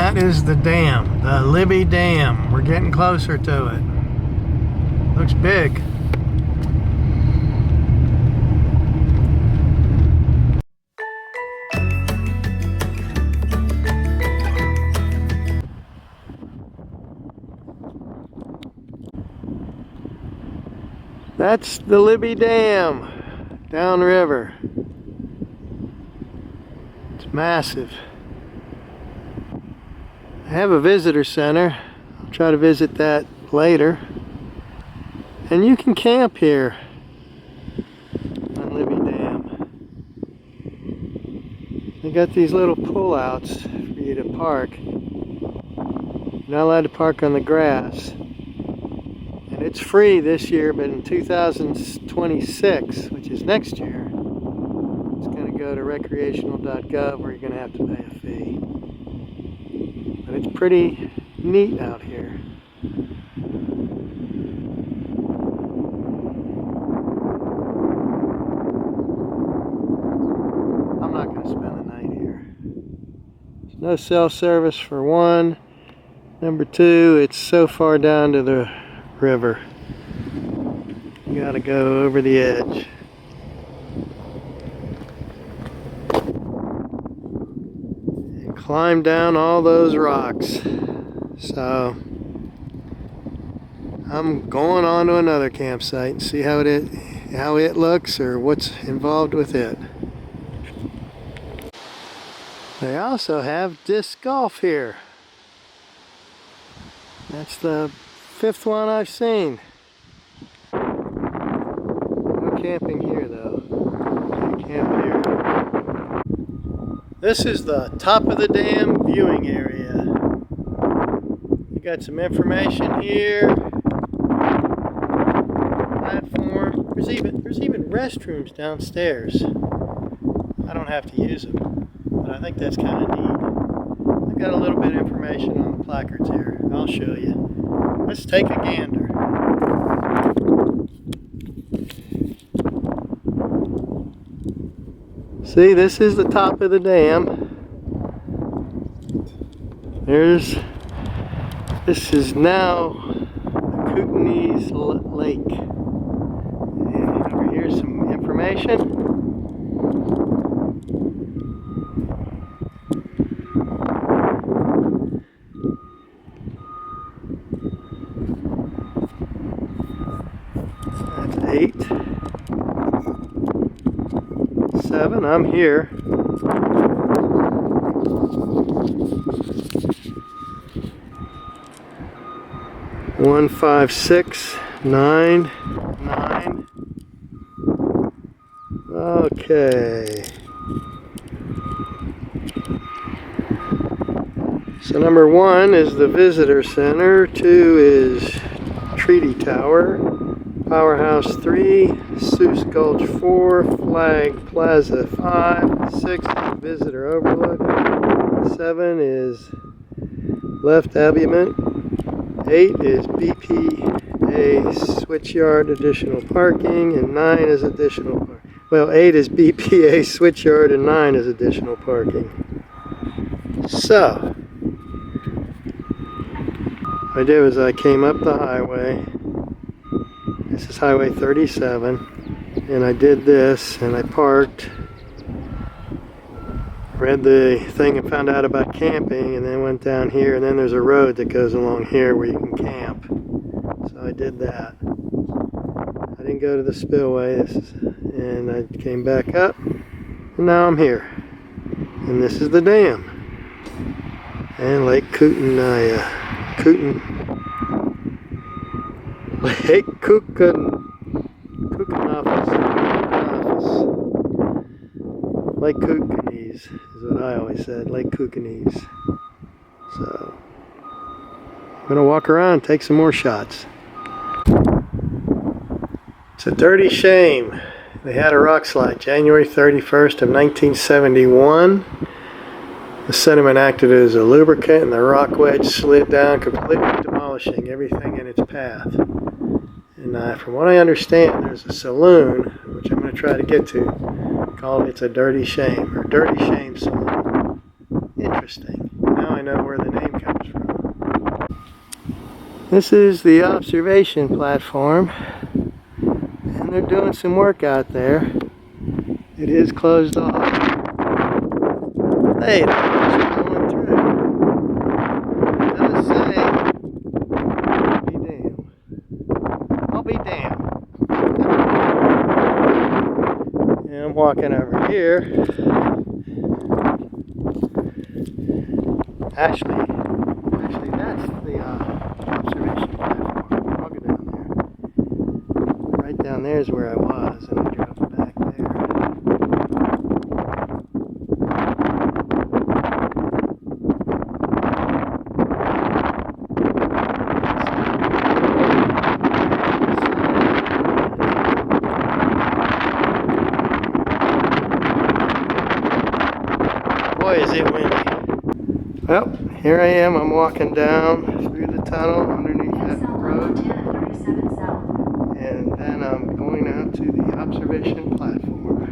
That is the dam, the Libby Dam. We're getting closer to it. Looks big. That's the Libby Dam, downriver. It's massive. I have a visitor center. I'll try to visit that later. And you can camp here on Libby Dam. They got these little pullouts for you to park. You're not allowed to park on the grass. And it's free this year, but in 2026, which is next year, it's going to go to recreational.gov where you're going to have to pay a fee. But it's pretty neat out here. I'm not going to spend the night here. There's no cell service for one. Number two, it's so far down to the river. You gotta go over the edge. And climb down all those rocks. So I'm going on to another campsite and see how it looks or what's involved with it. They also have disc golf here. That's the fifth one I've seen. No camping here though. Can't camp here. This is the top of the dam viewing area. You got some information here. Platform. There's even restrooms downstairs. I don't have to use them, but I think that's kind of neat. I've got a little bit of information on the placards here. I'll show you. Let's take a gander. See, this is the top of the dam. This is now the Kootenays Lake. And over here's some information. That's 8. 7, I'm here. One, 5, 6, 9, 9. Okay. So number 1 is the visitor center. 2 is Treaty Tower. Powerhouse 3, Seuss Gulch 4, Flag Plaza 5, 6 is Visitor Overlook, 7 is Left Abutment, 8 is BPA Switchyard additional parking, and 9 is additional parking. Well, 8 is BPA Switchyard and 9 is additional parking. So, what I did was I came up the highway. This is Highway 37, and I did this, and I parked, read the thing and found out about camping, and then went down here, and then there's a road that goes along here where you can camp. So I did that. I didn't go to the spillway, and I came back up, and now I'm here. And this is the dam. And Lake Kootenai, Lake Lake Kootenays is what I always said, Lake Kootenays. So, I'm going to walk around, take some more shots. It's a dirty shame. They had a rock slide January 31st of 1971. The sediment acted as a lubricant and the rock wedge slid down, completely demolishing everything in its path. And from what I understand, there's a saloon, which I'm going to try to get to, called It's a Dirty Shame, or Dirty Shame Saloon. Interesting. Now I know know where the name comes from. This is the observation platform, and they're doing some work out there. It is closed off. Hey, it's going through. It does say, be damned. I'll be damned. And I'm walking over here. Actually, that's the observation platform. I'll go down there. Right down there is where I was, and I drove back there. Boy, is it windy. Well, here I am. I'm walking down through the tunnel underneath that road. And then I'm going out to the observation platform.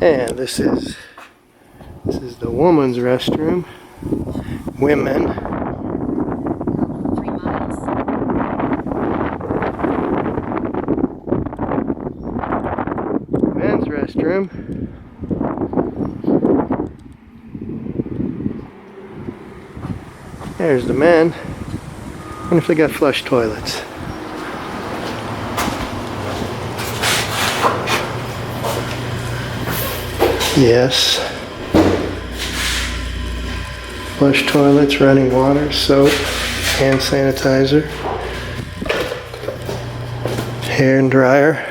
And this is the woman's restroom. Women. 3 miles. Men's restroom. There's the men. I wonder if they got flush toilets. Yes. Flush toilets, running water, soap, hand sanitizer, hair and dryer.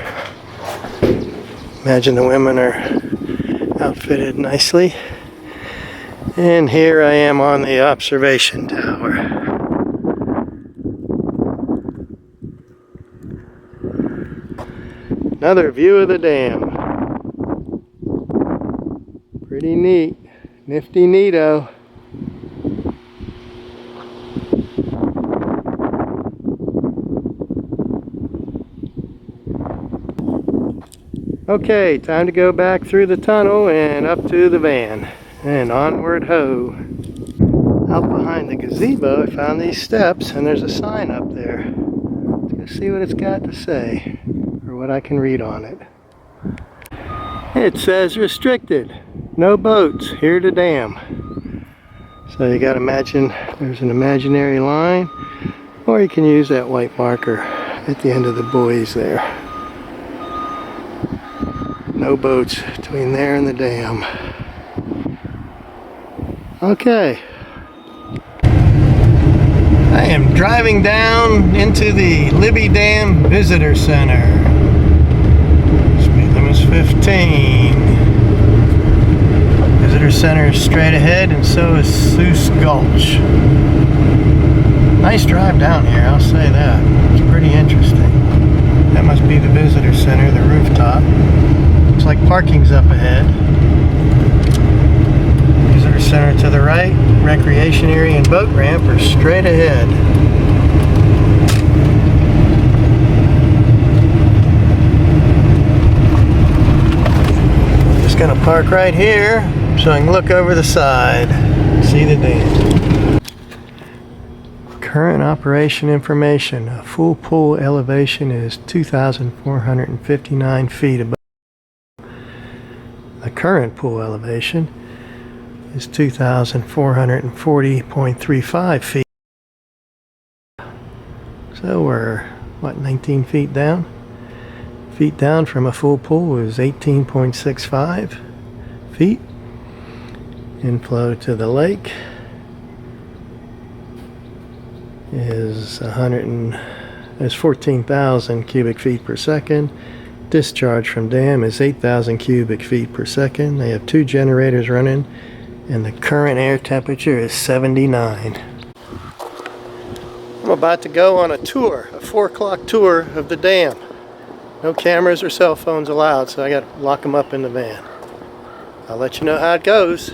Imagine the women are outfitted nicely. And here I am on the observation tower. Another view of the dam. Pretty neat. Nifty neato. Okay, time to go back through the tunnel and up to the van. And onward ho. Out behind the gazebo I found these steps, and there's a sign up there. Let's go see what it's got to say, or what I can read on it. It says restricted. No boats here to dam. So you gotta imagine there's an imaginary line, or you can use that white marker at the end of the buoys there. No boats between there and the dam. Okay. I am driving down into the Libby Dam Visitor Center. Speed limit is 15. Visitor Center is straight ahead, and so is Seuss Gulch. Nice drive down here, I'll say that. It's pretty interesting. That must be the Visitor Center, the rooftop. Looks like parking's up ahead. Visitor Center to the right, recreation area and boat ramp are straight ahead. Just gonna park right here so I can look over the side, see the dam. Current operation information. A full pool elevation is 2,459 feet above. The current pool elevation is 2,440.35 feet. So we're, what, 19 feet down? Feet down from a full pool is 18.65 feet. Inflow to the lake is 14,000 cubic feet per second. Discharge from dam is 8,000 cubic feet per second. They have 2 generators running, and the current air temperature is 79. I'm about to go on a tour, a 4 o'clock tour of the dam. No cameras or cell phones allowed, so I got to lock them up in the van. I'll let you know how it goes.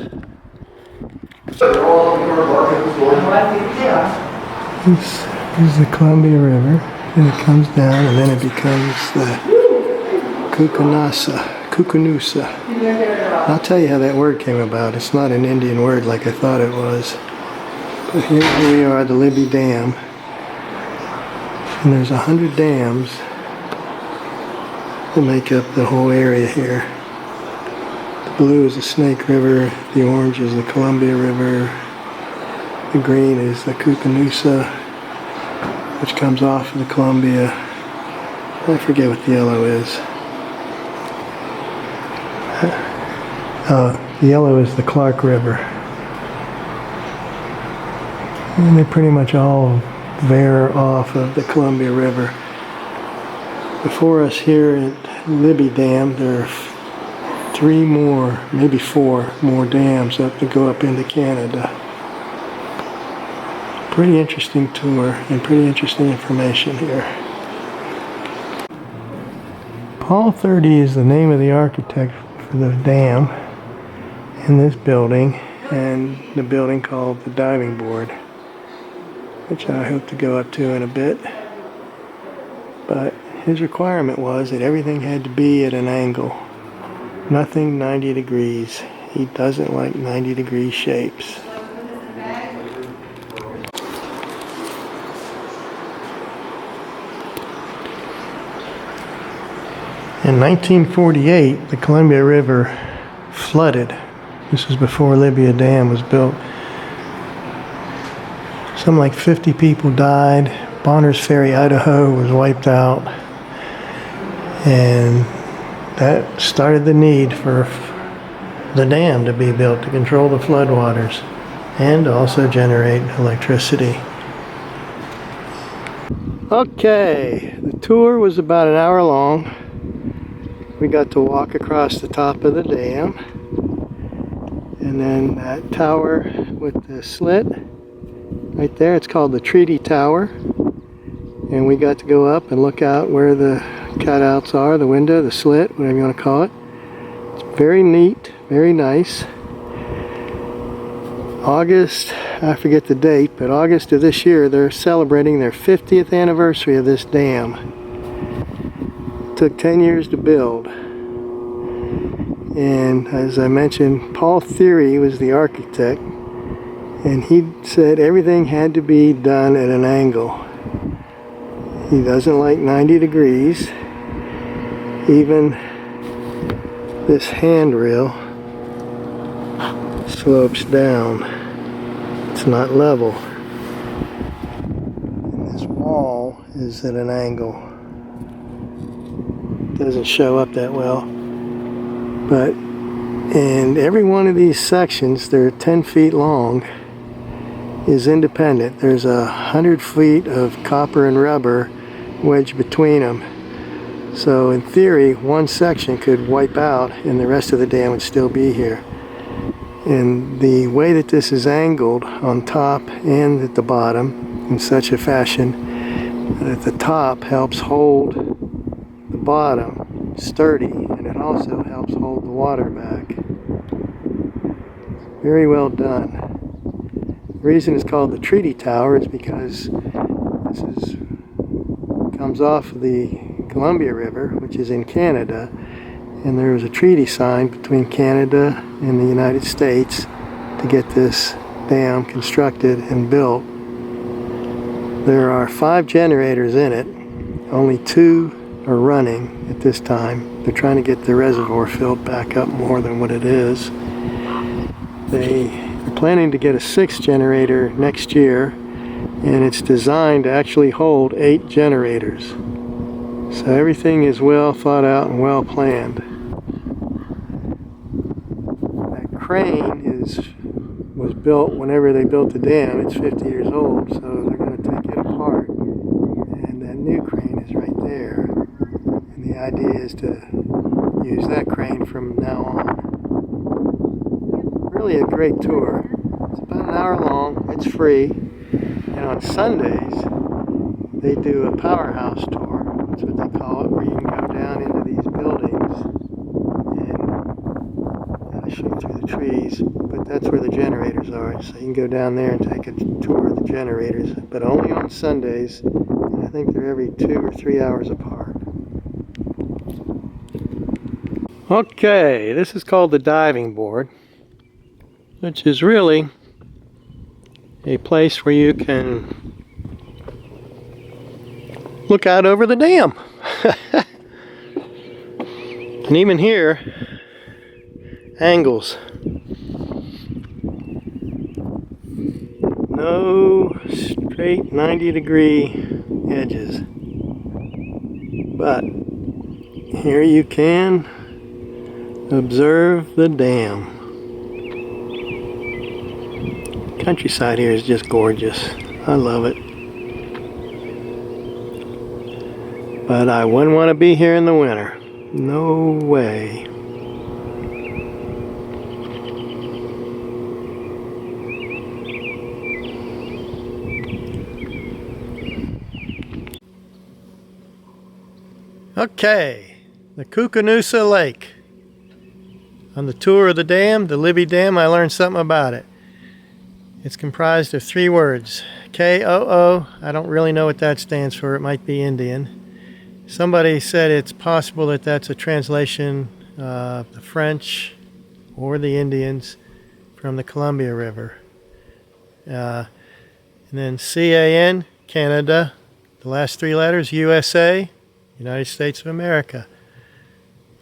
This is the Columbia River. And it comes down and then it becomes the Kukunusa. I'll tell you how that word came about. It's not an Indian word like I thought it was. But here we are, the Libby Dam. And there's 100 dams that make up the whole area here. The blue is the Snake River, the orange is the Columbia River, the green is the Kukunusa, which comes off of the Columbia. I forget what the yellow is. The yellow is the Clark River. And they pretty much all veer off of the Columbia River. Before us here at Libby Dam, there are 3 more, maybe 4 more dams up to go up into Canada. Pretty interesting tour and pretty interesting information here. Paul 30 is the name of the architect for the dam in this building, and the building called the Diving Board, which I hope to go up to in a bit. But his requirement was that everything had to be at an angle. Nothing 90 degrees. He doesn't like 90-degree shapes. In 1948, the Columbia River flooded. This was before Libby Dam was built. Something like 50 people died. Bonners Ferry, Idaho was wiped out. And that started the need for the dam to be built to control the floodwaters and also generate electricity. Okay, the tour was about an hour long. We got to walk across the top of the dam, and then that tower with the slit right there, it's called the Treaty Tower, and we got to go up and look out where the cutouts are, the window, the slit, whatever you want to call it. It's very neat, very nice. August, I forget the date, but August of this year, they're celebrating their 50th anniversary of this dam. It took 10 years to build. And as I mentioned, Paul Theory was the architect, and he said everything had to be done at an angle. He doesn't like 90 degrees. Even this handrail slopes down. It's not level. And this wall is at an angle. Doesn't show up that well. But in every one of these sections, they're 10 feet long, is independent. There's 100 feet of copper and rubber wedged between them. So in theory, one section could wipe out and the rest of the dam would still be here. And the way that this is angled on top and at the bottom in such a fashion that the top helps hold the bottom sturdy, and it also helps hold the water back. Very well done. The reason it's called the Treaty Tower is because this comes off the Columbia River, which is in Canada, and there was a treaty signed between Canada and the United States to get this dam constructed and built. There are 5 generators in it. Only 2 are running at this time. They're trying to get the reservoir filled back up more than what it is. They are planning to get a 6th generator next year, and it's designed to actually hold 8 generators. So everything is well thought out and well planned. That crane was built whenever they built the dam. It's 50 years old, so they're going to take it apart. And that new crane is right there. And the idea is to use that crane from now on. Really a great tour. It's about an hour long. It's free. And on Sundays, they do a powerhouse tour. That's what they call it, where you can go down into these buildings and shoot through the trees. But that's where the generators are. So you can go down there and take a tour of the generators. But only on Sundays. And I think they're every 2 or 3 hours apart. Okay, this is called the diving board, which is really a place where you can look out over the dam. And even here, angles. No straight 90-degree edges. But here you can observe the dam. Countryside here is just gorgeous. I love it. But I wouldn't want to be here in the winter. No way. Okay, the Kookanusa Lake. On the tour of the dam, the Libby Dam, I learned something about it. It's comprised of 3 words. K-O-O, I don't really know what that stands for. It might be Indian. Somebody said it's possible that that's a translation of the French or the Indians from the Columbia River. And then C-A-N, Canada. The last 3 letters, USA, United States of America.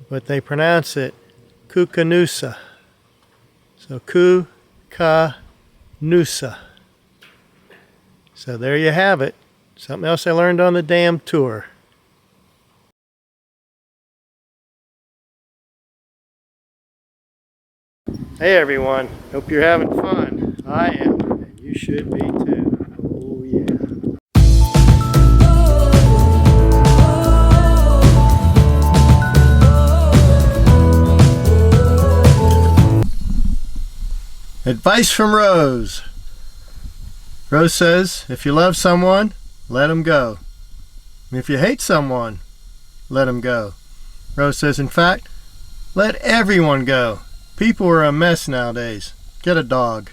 But they pronounce it Kookanusa. So Kookanusa. So there you have it. Something else I learned on the dam tour. Hey everyone, hope you're having fun. I am, and you should be too. Oh yeah. Advice from Rose. Rose says, if you love someone, let them go. If you hate someone, let them go. Rose says, in fact, let everyone go. People are a mess nowadays. Get a dog.